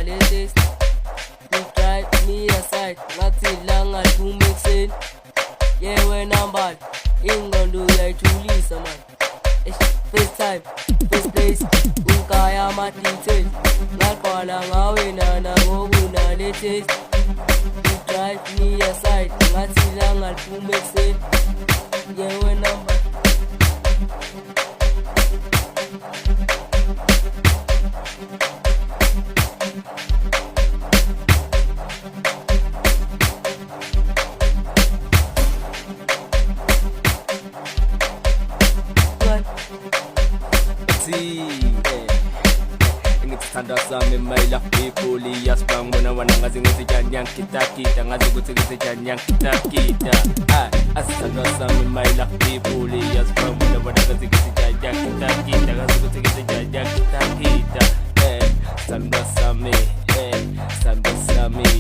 latest. You drive me aside, ngathi langa tumixeni. Yeah, when I'm bad, ingqondo uyayithulisa man. First time, first place, ukaya ama-details. Ngaqala ngawe nana ngokuna latest. You drive me aside, ngathi langa tumixeni. Yeah, when I'm bad. Ngithanda sami mayila people yasibang bona wana ngazi ngizijanyang kita ngazi ukuthi ngizijanyang kita asithanda sami mayila people yasibang bona wana ngazi ngizijanyang kita ngazi ukuthi ngizijanyang kita samba sami samba sami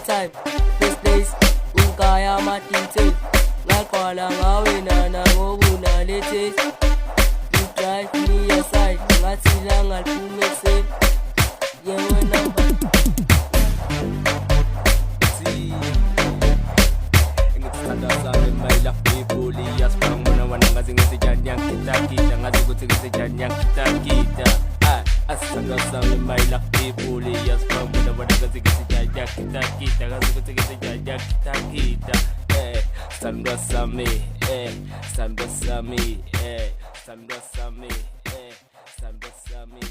time, first place, ukaya ma-details. Ngaqala ngawe nana ngokuna latest. You drive me aside, ngathi langa tumexeni. Yeah, when I'm back. Ngithanda sami mayila people yasibang bona wana ngazi ngizijanyang kita ngazi ukuthi ngizijanyang kita asithanda sami mayila people yasibang bona wana ngazi ngizijanyang kita ngazi ukuthi ngizijanyang kita samba sami samba sami samba sami samba sami